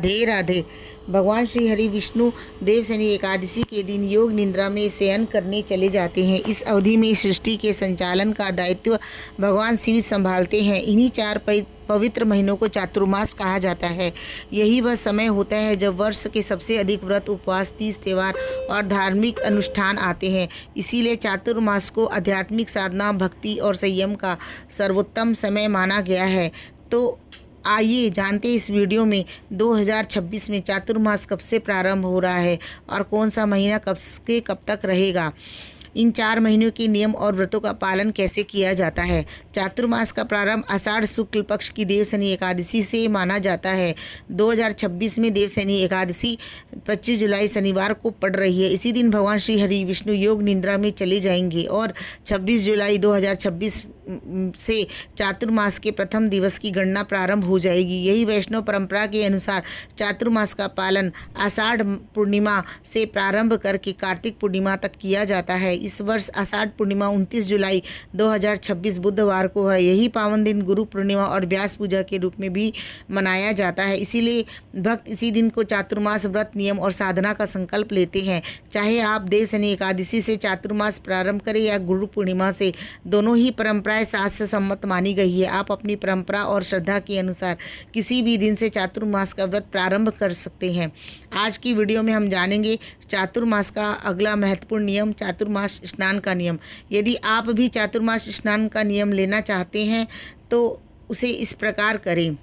राधे राधे। भगवान श्री हरि विष्णु देवशनि एकादशी के दिन योग निद्रा में शयन करने चले जाते हैं। इस अवधि में सृष्टि के संचालन का दायित्व भगवान शिव संभालते हैं। इन्हीं चार पवित्र महीनों को चातुर्मास कहा जाता है। यही वह समय होता है जब वर्ष के सबसे अधिक व्रत, उपवास, तीज, त्योहार और धार्मिक अनुष्ठान आते हैं। इसीलिए चातुर्मास को आध्यात्मिक साधना, भक्ति और संयम का सर्वोत्तम समय माना गया है। तो आइए जानते हैं इस वीडियो में 2026 में चातुर्मास कब से प्रारंभ हो रहा है और कौन सा महीना कब से कब तक रहेगा। इन 4 महीनों के नियम और व्रतों का पालन कैसे किया जाता है। चातुर्मास का प्रारंभ आषाढ़ शुक्ल पक्ष की देवशनि एकादशी से माना जाता है। 2026 में देवशनि एकादशी 25 जुलाई शनिवार को पड़ रही है। इसी दिन भगवान श्री हरि विष्णु योग निद्रा में चले जाएंगे और 26 जुलाई 2026 से चातुर्मास के प्रथम दिवस की गणना प्रारंभ हो जाएगी। यही वैष्णव परंपरा के अनुसार चातुर्मास का पालन आषाढ़ पूर्णिमा से प्रारंभ करके कार्तिक पूर्णिमा तक किया जाता है। इस वर्ष आषाढ़ पूर्णिमा 29 जुलाई 2026 बुधवार को है। यही पावन दिन गुरु पूर्णिमा और व्यास पूजा के रूप में भी मनाया जाता है। इसीलिए भक्त इसी दिन को चातुर्मास व्रत, नियम और साधना का संकल्प लेते हैं। चाहे आप देवशनि एकादशी से चातुर्मास प्रारंभ करें या गुरु पूर्णिमा से, दोनों ही परंपराएं शास्त्र सम्मत मानी गई है। आप अपनी परंपरा और श्रद्धा के अनुसार किसी भी दिन से चातुर्मास का व्रत प्रारंभ कर सकते हैं। आज की वीडियो में हम जानेंगे चातुर्मास का अगला महत्वपूर्ण नियम, चातुर्मास स्नान का नियम। यदि आप भी चातुर्मास स्नान का नियम लेना चाहते हैं तो उसे इस प्रकार करें।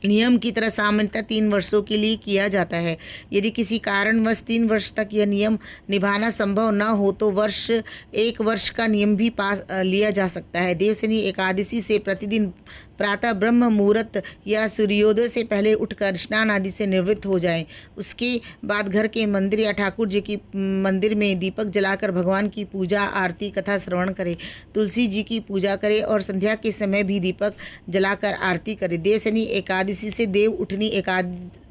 नियम की तरह सामान्यतः 3 वर्षों के लिए किया जाता है। यदि किसी कारणवश 3 वर्ष तक यह नियम निभाना संभव न हो तो 1 वर्ष का नियम भी पास लिया जा सकता है। देवशनि एकादशी से प्रतिदिन प्रातः ब्रह्म मुहूर्त या सूर्योदय से पहले उठकर स्नान आदि से निवृत्त हो जाएं। उसके बाद घर के मंदिर या ठाकुर जी की मंदिर में दीपक जलाकर भगवान की पूजा, आरती, कथा श्रवण करें। तुलसी जी की पूजा करें और संध्या के समय भी दीपक जलाकर आरती करें। देवशनि एकादशी से देव उठनी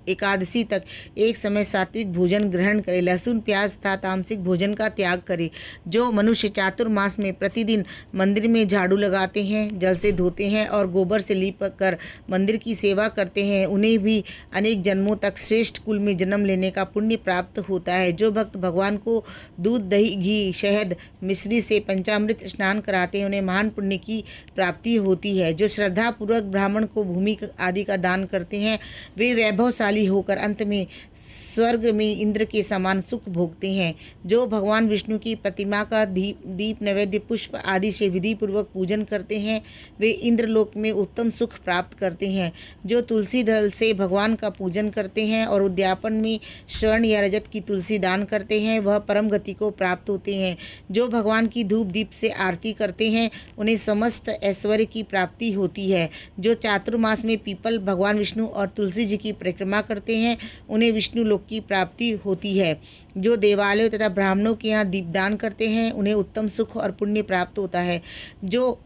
एकादशी तक एक समय सात्विक भोजन ग्रहण करें। लहसुन, प्याज तथा तामसिक भोजन का त्याग करें। जो मनुष्य चातुर्मास में प्रतिदिन मंदिर में झाड़ू लगाते हैं, जल से धोते हैं और गोबर से लीप कर मंदिर की सेवा करते हैं, उन्हें भी अनेक जन्मों तक श्रेष्ठ कुल में जन्म लेने का पुण्य प्राप्त होता है। जो भक्त भगवान को दूध, दही, घी, शहद, मिश्री से पंचामृत स्नान कराते हैं, उन्हें महान पुण्य की प्राप्ति होती है। जो श्रद्धापूर्वक ब्राह्मण को भूमि आदि का दान करते हैं, वे वैभवशाली होकर अंत में स्वर्ग में इंद्र के समान सुख भोगते हैं। जो भगवान विष्णु की प्रतिमा का दीप, नैवेद्य, पुष्प आदि से विधि पूर्वक पूजन करते हैं, वे इंद्रलोक में उत्तम सुख प्राप्त करते हैं। जो तुलसी दल से भगवान का पूजन करते हैं और उद्यापन में स्वर्ण या रजत की तुलसी दान करते हैं, वह परम गति को प्राप्त होते हैं। जो भगवान की धूप दीप से आरती करते हैं, उन्हें समस्त ऐश्वर्य की प्राप्ति होती है। जो चातुर्मास में पीपल, भगवान विष्णु और तुलसी जी की परिक्रमा करते हैं, उन्हें विष्णु लोक की प्राप्ति होती है। जो देवालयों तथा ब्राह्मणों के यहाँ दीपदान करते हैं, उन्हें उत्तम सुख और पुण्य प्राप्त होता है। जो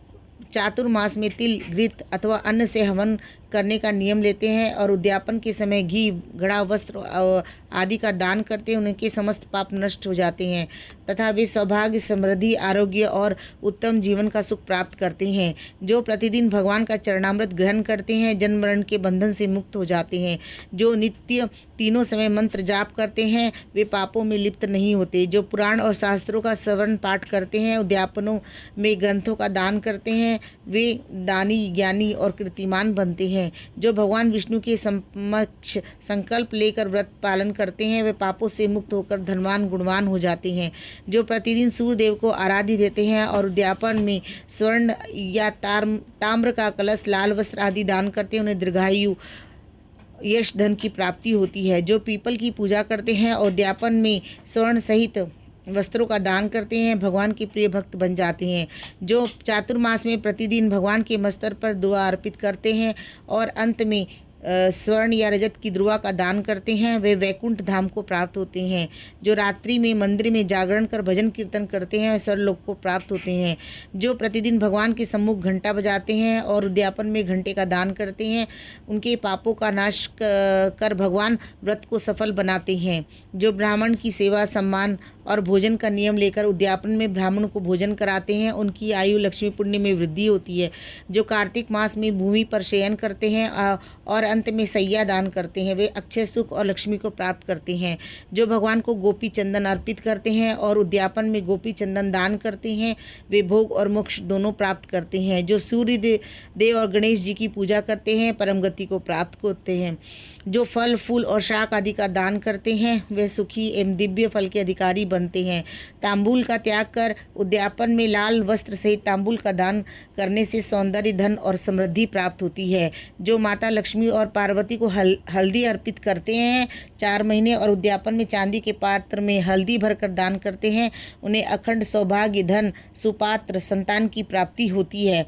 चातुर्मास में तिल, घृत अथवा अन्न से हवन करने का नियम लेते हैं और उद्यापन के समय घी, घड़ा, वस्त्र आदि का दान करते हैं, उनके समस्त पाप नष्ट हो जाते हैं तथा वे सौभाग्य, समृद्धि, आरोग्य और उत्तम जीवन का सुख प्राप्त करते हैं। जो प्रतिदिन भगवान का चरणामृत ग्रहण करते हैं, जन्म मरण के बंधन से मुक्त हो जाते हैं। जो नित्य तीनों समय मंत्र जाप करते हैं, वे पापों में लिप्त नहीं होते। जो पुराण और शास्त्रों का श्रवण पाठ करते हैं, उद्यापनों में ग्रंथों का दान करते हैं, वे दानी, ज्ञानी और कीर्तिमान बनते हैं। जो भगवान विष्णु के समक्ष संकल्प लेकर व्रत पालन करते हैं, वे पापों से मुक्त होकर धनवान, गुणवान हो जाते हैं। जो प्रतिदिन सूर्य देव को आराध्य देते हैं और उद्यापन में स्वर्ण या ताम्र का कलश, लाल वस्त्र आदि दान करते हैं, उन्हें दीर्घायु, यश, धन की प्राप्ति होती है। जो पीपल की पूजा करते हैं और उद्यापन में स्वर्ण सहित वस्त्रों का दान करते हैं, भगवान के प्रिय भक्त बन जाते हैं। जो चातुर्मास में प्रतिदिन भगवान के मस्तक पर दुआ अर्पित करते हैं और अंत में स्वर्ण या रजत की ध्रुवा का दान करते हैं, वे वैकुंठ धाम को प्राप्त होते हैं। जो रात्रि में मंदिर में जागरण कर भजन कीर्तन करते हैं, वे स्वर्गलोक को प्राप्त होते हैं। जो प्रतिदिन भगवान के सम्मुख घंटा बजाते हैं और उद्यापन में घंटे का दान करते हैं, उनके पापों का नाश कर भगवान व्रत को सफल बनाते हैं। जो ब्राह्मण की सेवा, सम्मान और भोजन का नियम लेकर उद्यापन में ब्राह्मण को भोजन कराते हैं, उनकी आयु लक्ष्मी पुण्य में वृद्धि होती है। जो कार्तिक मास में भूमि पर शयन करते हैं और अंत में सैया दान करते हैं, वे अक्षय सुख और लक्ष्मी को प्राप्त करते हैं। जो भगवान को गोपी चंदन अर्पित करते हैं और उद्यापन में गोपी चंदन दान करते हैं, वे भोग और मोक्ष दोनों प्राप्त करते हैं। जो सूर्य देव और गणेश जी की पूजा करते हैं, परम गति को प्राप्त होते हैं। जो फल फूल और शाक आदि का दान करते हैं, वे सुखी एवं दिव्य फल के अधिकारी बनते हैं। तांबूल का त्याग कर उद्यापन में लाल वस्त्र सहित तांबूल का दान करने से सौंदर्य, धन और समृद्धि प्राप्त होती है। जो माता लक्ष्मी और पार्वती को हल्दी अर्पित करते हैं 4 महीने और उद्यापन में चांदी के पात्र में हल्दी भरकर दान करते हैं, उन्हें अखंड सौभाग्य, धन, सुपात्र, संतान की प्राप्ति होती है।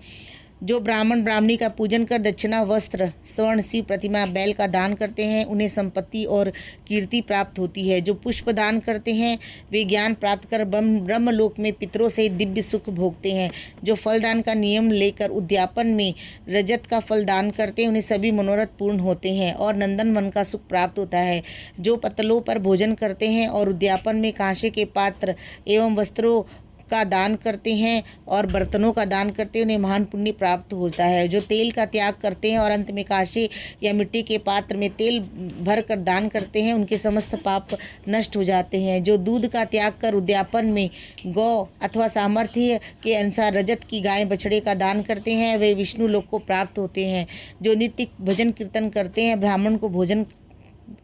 जो ब्राह्मण ब्राह्मणी का पूजन कर दक्षिणा, वस्त्र, स्वर्ण, शिव प्रतिमा, बैल का दान करते हैं, उन्हें संपत्ति और कीर्ति प्राप्त होती है। जो पुष्प दान करते हैं, वे ज्ञान प्राप्त कर ब्रह्मलोक में पितरों से दिव्य सुख भोगते हैं। जो फलदान का नियम लेकर उद्यापन में रजत का फल दान करते हैं, उन्हें सभी मनोरथ पूर्ण होते हैं और नंदन वन का सुख प्राप्त होता है। जो पतलों पर भोजन करते हैं और उद्यापन में कांसे के पात्र एवं वस्त्रों का दान करते हैं और बर्तनों का दान करते हैं, उन्हें महान पुण्य प्राप्त होता है। जो तेल का त्याग करते हैं और अंत में कांसे या मिट्टी के पात्र में तेल भर कर दान करते हैं, उनके समस्त पाप नष्ट हो जाते हैं। जो दूध का त्याग कर उद्यापन में गौ अथवा सामर्थ्य के अनुसार रजत की गाय बछड़े का दान करते हैं, वे विष्णु लोक को प्राप्त होते हैं। जो नित्य भजन कीर्तन करते हैं, ब्राह्मण को भोजन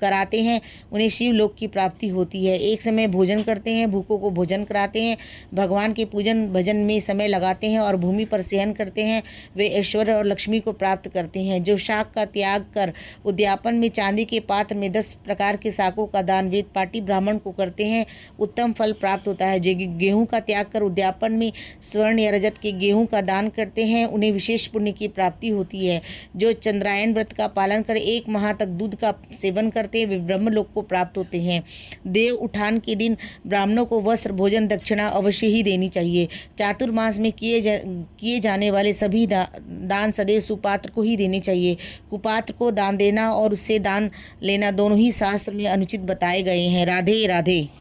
कराते हैं, उन्हें शिव लोक की प्राप्ति होती है। एक समय भोजन करते हैं, भूखों को भोजन कराते हैं, भगवान के पूजन भजन में समय लगाते हैं और भूमि पर शयन करते हैं, वे ऐश्वर्य और लक्ष्मी को प्राप्त करते हैं। जो शाक का त्याग कर उद्यापन में चांदी के पात्र में 10 प्रकार के शाकों का दान वेद पाठी ब्राह्मण को करते हैं, उत्तम फल प्राप्त होता है। जो गेहूँ का त्याग कर उद्यापन में स्वर्ण या रजत के गेहूँ का दान करते हैं, उन्हें विशेष पुण्य की प्राप्ति होती है। जो चंद्रायन व्रत का पालन कर 1 माह तक दूध का सेवन करते हैं, वे ब्रह्मलोक को प्राप्त होते हैं। देव उठान के दिन ब्राह्मणों को वस्त्र, भोजन, दक्षिणा अवश्य ही देनी चाहिए। चातुर्मास में किए जाने वाले सभी दान सदैव सुपात्र को ही देने चाहिए। कुपात्र को दान देना और उससे दान लेना दोनों ही शास्त्र में अनुचित बताए गए हैं। राधे राधे।